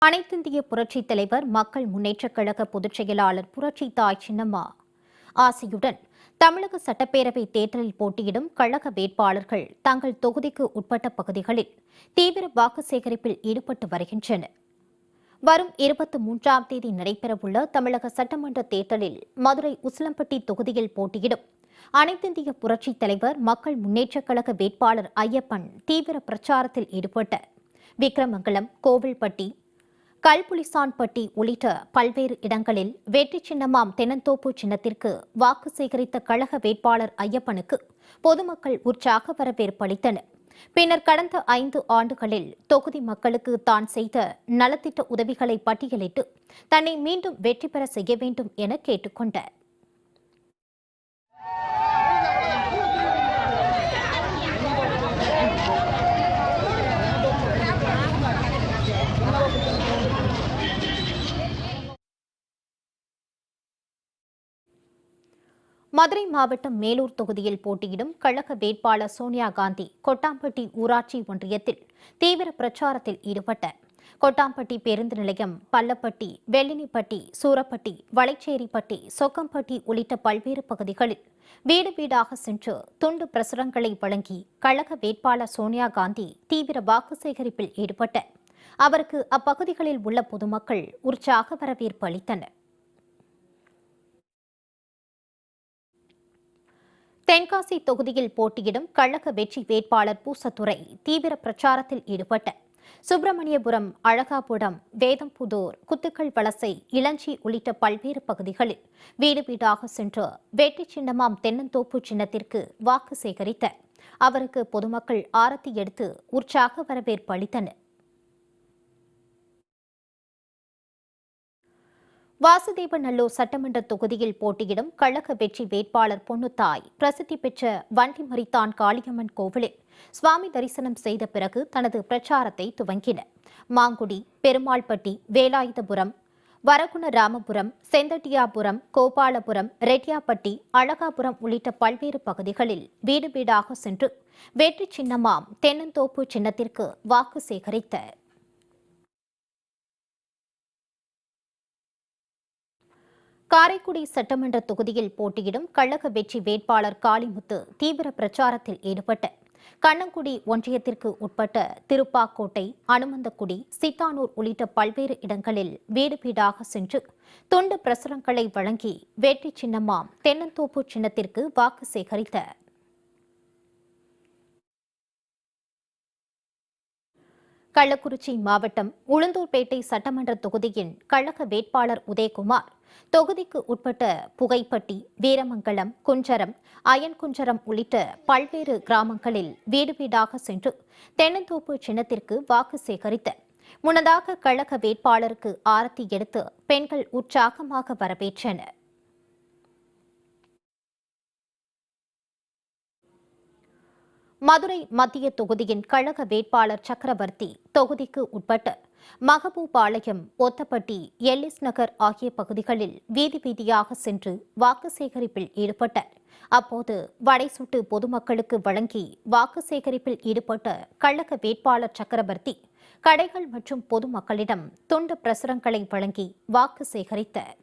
அனைத்திந்திய புரட்சித் தலைவர் மக்கள் முன்னேற்றக் கழக பொதுச் செயலாளர் புரட்சி தாய் சின்னம்மா ஆசியுடன் தமிழக சட்டப்பேரவை தேர்தலில் போட்டியிடும் கழக வேட்பாளர்கள் தங்கள் தொகுதிக்கு உட்பட்ட பகுதிகளில் தீவிர வாக்கு சேகரிப்பில் ஈடுபட்டு வருகின்றனர். வரும் 23ஆம் தேதி நடைபெறவுள்ள தமிழக சட்டமன்ற தேர்தலில் மதுரை உசிலம்பட்டி தொகுதியில் போட்டியிடும் அனைத்திந்திய புரட்சித் தலைவர் மக்கள் முன்னேற்றக் கழக வேட்பாளர் ஐயப்பன் தீவிர பிரச்சாரத்தில் ஈடுபட்ட விக்கிரமங்கலம், கோவில்பட்டி, கல்புலிசான்பட்டி உள்ளிட்ட பல்வேறு இடங்களில் வெற்றி சின்னமாம் தென்னந்தோப்பு சின்னத்திற்கு வாக்கு சேகரித்த கழக வேட்பாளர் ஐயப்பனுக்கு பொதுமக்கள் உற்சாக வரவேற்பு அளித்தனர். பின்னர் கடந்த 5 ஆண்டுகளில் தொகுதி மக்களுக்கு தான் செய்த நலத்திட்ட உதவிகளை பட்டியலிட்டு தன்னை மீண்டும் வெற்றி பெற செய்ய வேண்டும் என கேட்டுக் கொண்டார். மதுரை மாவட்டம் மேலூர் தொகுதியில் போட்டியிடும் கழக வேட்பாளர் சோனியா காந்தி கொட்டாம்பட்டி ஊராட்சி ஒன்றியத்தில் தீவிர பிரச்சாரத்தில் ஈடுபட்டார். கொட்டாம்பட்டி பேருந்து நிலையம், பள்ளப்பட்டி, வெள்ளினிப்பட்டி, சூரப்பட்டி, வளைச்சேரிப்பட்டி, சொக்கம்பட்டி உள்ளிட்ட பல்வேறு பகுதிகளில் வீடு வீடாக சென்று துண்டு பிரசுரங்களை வழங்கி கழக வேட்பாளர் சோனியா காந்தி தீவிர வாக்கு சேகரிப்பில் ஈடுபட்டார். அவருக்கு அப்பகுதிகளில் உள்ள பொதுமக்கள் உற்சாக வரவேற்பு அளித்தனர். தென்காசி தொகுதியில் போட்டியிடும் கழக வெற்றி வேட்பாளர் பூசத்துறை தீவிர பிரச்சாரத்தில் ஈடுபட்ட சுப்பிரமணியபுரம், அழகாபுரம், வேதம்புதூர், குத்துக்கள் வலசை, இளஞ்சி உள்ளிட்ட பல்வேறு பகுதிகளில் வீடு வீடாக சென்று வெற்றி சின்னமாம் தென்னந்தோப்பு சின்னத்திற்கு வாக்கு சேகரித்த அவருக்கு பொதுமக்கள் ஆரத்தி எடுத்து உற்சாக வரவேற்பு அளித்தனர். வாசுதேவநல்லூர் சட்டமன்ற தொகுதியில் போட்டியிடும் கழக வெற்றி வேட்பாளர் பொன்னுத்தாய் பிரசித்தி பெற்ற வண்டிமரித்தான் காளியம்மன் கோவிலில் சுவாமி தரிசனம் செய்த பிறகு தனது பிரச்சாரத்தை துவங்கினார். மாங்குடி, பெருமாள்பட்டி, வேலாயுதபுரம், வரகுணராமபுரம், செந்தட்டியாபுரம், கோபாலபுரம், ரெட்டியாப்பட்டி, அழகாபுரம் உள்ளிட்ட பல்வேறு பகுதிகளில் வீடு வீடாக சென்று வெற்றி சின்னமாம் தென்னந்தோப்பு சின்னத்திற்கு வாக்கு சேகரித்தார். காரைக்குடி சட்டமன்ற தொகுதியில் போட்டியிடும் கழக வெற்றி வேட்பாளர் காளிமுத்து தீவிர பிரச்சாரத்தில் ஈடுபட்ட கண்ணங்குடி ஒன்றியத்திற்கு உட்பட்ட திருப்பாக்கோட்டை, அனுமந்தக்குடி, சித்தானூர் உள்ளிட்ட பல்வேறு இடங்களில் வீடு வீடாக சென்று துண்டு பிரசுரங்களை வழங்கி வெற்றி சின்னமாம் தென்னந்தோப்பு சின்னத்திற்கு வாக்கு சேகரித்தார். கள்ளக்குறிச்சி மாவட்டம் உளுந்தூர்பேட்டை சட்டமன்ற தொகுதியின் கழக வேட்பாளர் உதயகுமார் தொகுதிக்கு உட்பட்ட புகைப்பட்டி, வீரமங்கலம், குஞ்சரம், அயன்குஞ்சரம் உள்ளிட்ட பல்வேறு கிராமங்களில் வீடு வீடாக சென்று தென்னந்தோப்பு சின்னத்திற்கு வாக்கு சேகரித்த முன்னதாக கழக வேட்பாளருக்கு ஆரத்தி எடுத்து பெண்கள் உற்சாகமாக வரவேற்றனர். மதுரை மத்திய தொகுதியின் கழக வேட்பாளர் சக்கரவர்த்தி தொகுதிக்கு உட்பட்ட மகபூபாளையம், ஒத்தப்பட்டி, எல்லிஸ் நகர் ஆகிய பகுதிகளில் வீதி வீதியாக சென்று வாக்கு சேகரிப்பில் ஈடுபட்டார். அப்போது வடைசுட்டு பொதுமக்களுக்கு வழங்கி வாக்கு சேகரிப்பில் ஈடுபட்ட கழக வேட்பாளர் சக்கரவர்த்தி கடைகள் மற்றும் பொதுமக்களிடம் துண்டு பிரசுரங்களை வழங்கி வாக்கு சேகரித்தார்.